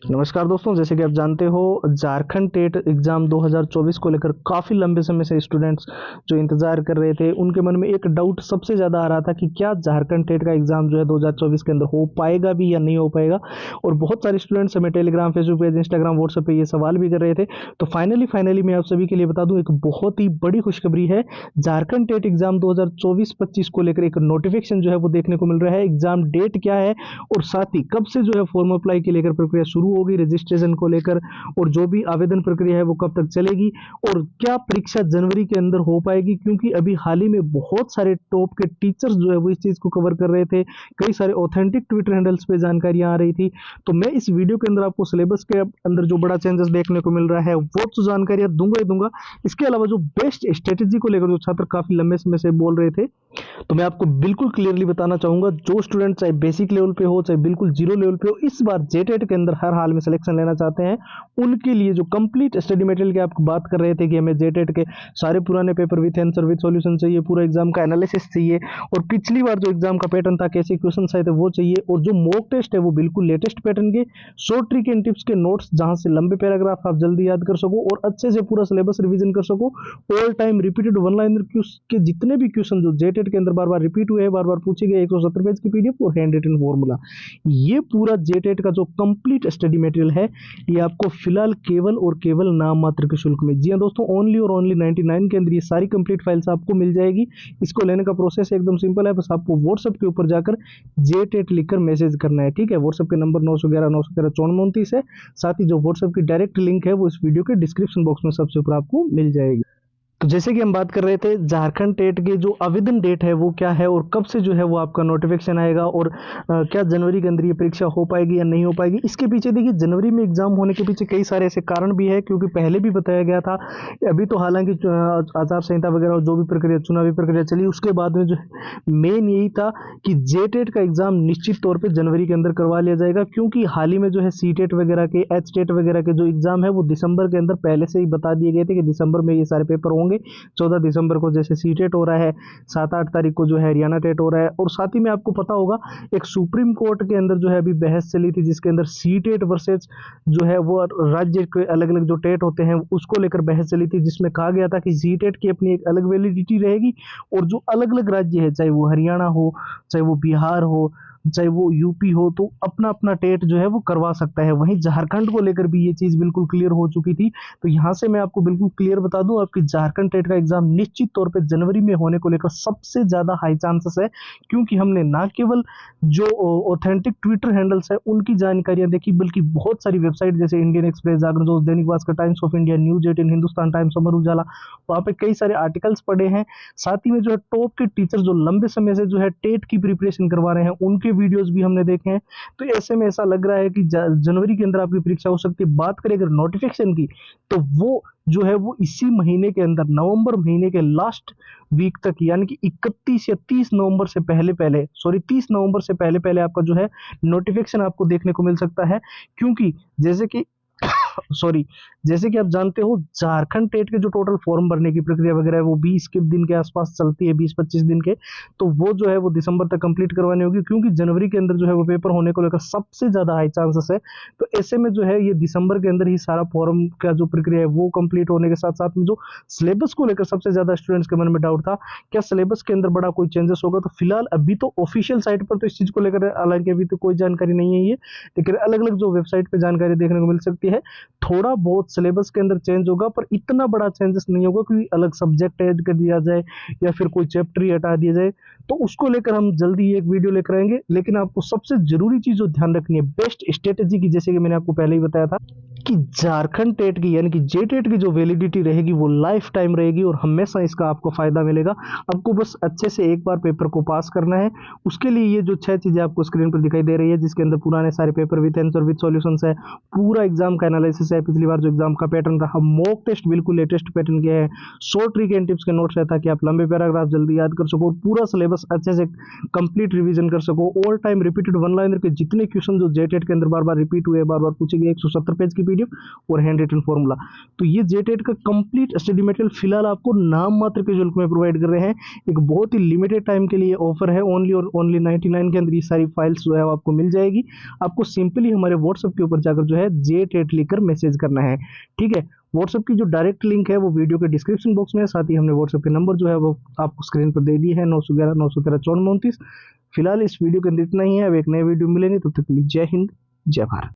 नमस्कार दोस्तों, जैसे कि आप जानते हो झारखंड टेट एग्ज़ाम 2024 को लेकर काफ़ी लंबे समय से स्टूडेंट्स जो इंतज़ार कर रहे थे, उनके मन में एक डाउट सबसे ज़्यादा आ रहा था कि क्या झारखंड टेट का एग्ज़ाम जो है 2024 के अंदर हो पाएगा भी या नहीं हो पाएगा। और बहुत सारे स्टूडेंट्स हमें Telegram, Facebook page, Instagram, WhatsApp पे ये सवाल भी कर रहे थे। तो फाइनली मैं आप सभी के लिए बता दूं, एक बहुत ही बड़ी खुशखबरी है। झारखंड टेट एग्ज़ाम 2024-25 को लेकर एक नोटिफिकेशन जो है वो देखने को मिल रहा है। एग्ज़ाम डेट क्या है और साथ ही कब से जो है फॉर्म अप्लाई की लेकर प्रक्रिया शुरू होगी रजिस्ट्रेशन को लेकर, और जो भी आवेदन प्रक्रिया है वो कब तक चलेगी, और क्या परीक्षा जनवरी के अंदर हो पाएगी। क्योंकि अभी हाल ही में बहुत सारे टॉप के टीचर्स जो है वो इस चीज़ को कवर कर रहे थे, कई सारे ऑथेंटिक ट्विटर हैंडल्स पे जानकारियां आ रही थी। तो मैं इस वीडियो के अंदर आपको सिलेबस के अंदर जो बड़ा चेंजेस देखने को मिल रहा है वो तो जानकारियां दूंगा ही दूंगा। इसके अलावा जो बेस्ट स्ट्रेटेजी को लेकर जो छात्र काफी लंबे समय से बोल रहे थे, तो मैं आपको बिल्कुल क्लियरली बताना चाहूंगा, जो स्टूडेंट चाहे बेसिक लेवल पे हो चाहे बिल्कुल जीरो लेवल पे हो, इस बार जेटेट के अंदर हर हाल में सिलेक्शन लेना चाहते हैं, उनके लिए जो कंप्लीट स्टडी मटेरियल की आप बात कर रहे थे कि हमें जेटेट के सारे पुराने paper with answer with solution चाहिए, पूरा एग्जाम का एनालिसिस चाहिए, और पिछली बार जो एग्जाम का पैटर्न था कैसे क्वेश्चन आए थे वो चाहिए, और जो मॉक टेस्ट है वो बिल्कुल लेटेस्ट पैटर्न के शॉर्ट ट्रिक एंड टिप्स के नोट्स, जहां से लंबे पैराग्राफ आप जल्दी याद कर सको और अच्छे से पूरा सिलेबस रिवीजन कर सको। All time repeated one liner के जितने भी क्वेश्चन जो जेटेट के अंदर बार बार रिपीट हुए हैं, बार बार पूछे गए, 170 पेज की पीडीएफ और हैंड रिटन फॉर्मूला, ये पूरा जेटेट का जो कंप्लीट स्टडी मटेरियल है, ये आपको फिलहाल केवल और केवल नाम मात्र के शुल्क में, जी हाँ दोस्तों, ओनली और ओनली 99 के अंदर ये सारी कंप्लीट फाइल्स आपको मिल जाएगी। इसको लेने का प्रोसेस एकदम सिंपल है, बस आपको व्हाट्सएप के ऊपर जाकर जेटेट लिखकर मैसेज करना है, ठीक है। व्हाट्सएप के नंबर 911 913 9429 है। साथ ही जो व्हाट्सएप की डायरेक्ट लिंक है वो इस वीडियो के डिस्क्रिप्शन बॉक्स में सबसे ऊपर आपको मिल जाएगी। तो जैसे कि हम बात कर रहे थे, झारखंड टेट के जो आवेदन डेट है वो क्या है और कब से जो है वो आपका नोटिफिकेशन आएगा, और क्या जनवरी के अंदर ये परीक्षा हो पाएगी या नहीं हो पाएगी। इसके पीछे देखिए, जनवरी में एग्जाम होने के पीछे कई सारे ऐसे कारण भी है, क्योंकि पहले भी बताया गया था। अभी तो हालांकि आचार संहिता वगैरह और जो भी प्रक्रिया, चुनावी प्रक्रिया चली, उसके बाद में जो मेन यही था कि जेटेट का एग्जाम निश्चित तौर पर जनवरी के अंदर करवा लिया जाएगा। क्योंकि हाल ही में जो है सी टेट वगैरह के, एच टेट वगैरह के जो एग्जाम है वो दिसंबर के अंदर पहले से ही बता दिए गए थे कि दिसंबर में ये सारे पेपर होंगे। 14 दिसंबर को जैसे सी टेट हो रहा है, 7-8 तारीख को जो है हरियाणा टेट हो रहा है। और साथ ही में आपको पता होगा, एक सुप्रीम कोर्ट के अंदर जो है अभी बहस चली थी, जिसके अंदर सी टेट वर्सेज जो है वो राज्य के अलग अलग जो टेट होते हैं उसको लेकर बहस चली थी, जिसमें कहा गया था कि सी टेट की अपनी एक अलग वैलिडिटी रहेगी, और जो अलग अलग राज्य है, चाहे वो हरियाणा हो, चाहे वो बिहार हो, चाहे वो यूपी हो, तो अपना अपना टेट जो है वो करवा सकता है। वहीं झारखंड को लेकर भी ये चीज बिल्कुल क्लियर हो चुकी थी। तो यहाँ से मैं आपको बिल्कुल क्लियर बता दूं, आपकी झारखंड टेट का एग्जाम निश्चित तौर पे जनवरी में होने को लेकर सबसे ज्यादा हाई चांसेस है। क्योंकि हमने ना केवल जो ऑथेंटिक ट्विटर हैंडल्स है उनकी जानकारियां देखी, बल्कि बहुत सारी वेबसाइट जैसे इंडियन एक्सप्रेस, जागरण दोस्त, Dainik Bhaskar, Times of India, News 18, Hindustan Times, Amar Ujala, वहां पे कई सारे आर्टिकल्स पढ़े हैं। साथ ही में जो है टॉप के टीचर जो लंबे समय से जो है टेट की प्रिपरेशन करवा रहे हैं, उनके वीडियोस भी हमने देखे हैं। तो ऐसे में ऐसा लग रहा है कि जनवरी के अंदर आपकी परीक्षा हो सकती है। बात करें अगर नोटिफिकेशन की, तो वो जो है वो इसी महीने के अंदर, नवंबर महीने के लास्ट वीक तक, यानी कि 31 या 30 नवंबर से पहले पहले, सॉरी 30 नवंबर से पहले पहले आपका जो है नोटिफिकेशन आपको देखने को मिल सकता है। क्योंकि जैसे कि सॉरी जैसे कि आप जानते हो, झारखंड टेट के जो टोटल फॉर्म भरने की प्रक्रिया वगैरह है वो 20 के दिन के आसपास चलती है, 20-25 दिन के। तो वो जो है वो दिसंबर तक कंप्लीट करवानी होगी, क्योंकि जनवरी के अंदर जो है वो पेपर होने को लेकर सबसे ज्यादा हाई चांसेस है। तो ऐसे में जो है ये दिसंबर के अंदर ही सारा फॉर्म का जो प्रक्रिया है वो कंप्लीट होने के साथ साथ में जो सिलेबस को लेकर सबसे ज्यादा स्टूडेंट्स के मन में डाउट था, क्या सिलेबस के अंदर बड़ा कोई चेंजेस होगा। तो फिलहाल अभी तो ऑफिशियल साइट पर तो इस चीज को लेकर हालांकि अभी तो कोई जानकारी नहीं है ये, लेकिन अलग अलग जो वेबसाइट पे जानकारी देखने को मिल सकती है। थोड़ा बहुत सिलेबस के अंदर चेंज होगा, पर इतना बड़ा चेंजेस नहीं होगा कि अलग सब्जेक्ट ऐड कर दिया जाए या फिर कोई चैप्टर ही हटा दिया जाए। तो उसको लेकर हम जल्दी एक वीडियो लेकर आएंगे। लेकिन आपको सबसे जरूरी चीज जो ध्यान रखनी है बेस्ट स्ट्रेटेजी की, जैसे कि मैंने आपको पहले ही बताया था कि झारखंड टेट की यानी कि जे टेट की जो वैलिडिटी रहेगी वो लाइफ टाइम रहेगी, और हमेशा इसका आपको फायदा मिलेगा। आपको बस अच्छे से एक बार पेपर को पास करना है। उसके लिए ये जो 6 चीजें आपको स्क्रीन पर दिखाई दे रही है, जिसके अंदर पुराने सारे paper with answer with solutions है, पूरा एग्जाम का एनालिसिस है, पिछली बार जो एग्जाम का पैटर्न रहा, मॉक टेस्ट बिल्कुल लेटेस्ट पैटर्न के है, शॉर्ट ट्रिक एंड टिप्स के नोट्स है ताकि आप लंबे पैराग्राफ जल्दी याद कर सको, पूरा सिलेबस अच्छे से कंप्लीट रिवीजन कर सको, all time repeated one liner के जितने क्वेश्चन जो जेटेट के अंदर बार बार रिपीट हुए, बार बार पूछे गए, 170 पेज की पीडीएफ और हैंड रिटन फॉर्मूला। तो ये जेटेट का कंप्लीट स्टडी मटेरियल फिलहाल आपको नाम मात्र के शुल्क में प्रोवाइड कर रहे हैं। एक बहुत ही लिमिटेड टाइम के लिए ऑफर है, ओनली और ओनली 99 के अंदर ये सारी फाइल्स जो है आपको मिल जाएगी। आपको सिंपली हमारे व्हाट्सएप के ऊपर जाकर जो है जेटेट लिखकर मैसेज करना है, ठीक है। व्हाट्सएप की जो डायरेक्ट लिंक है वो वीडियो के डिस्क्रिप्शन बॉक्स में है, साथ ही हमने व्हाट्सएप के नंबर जो है वो आपको स्क्रीन पर दे दिए है, 911 913 5429। फिलहाल इस वीडियो के अंदर इतना ही है, अब एक नए वीडियो मिलेंगे, तब तक के लिए जय हिंद जय भारत।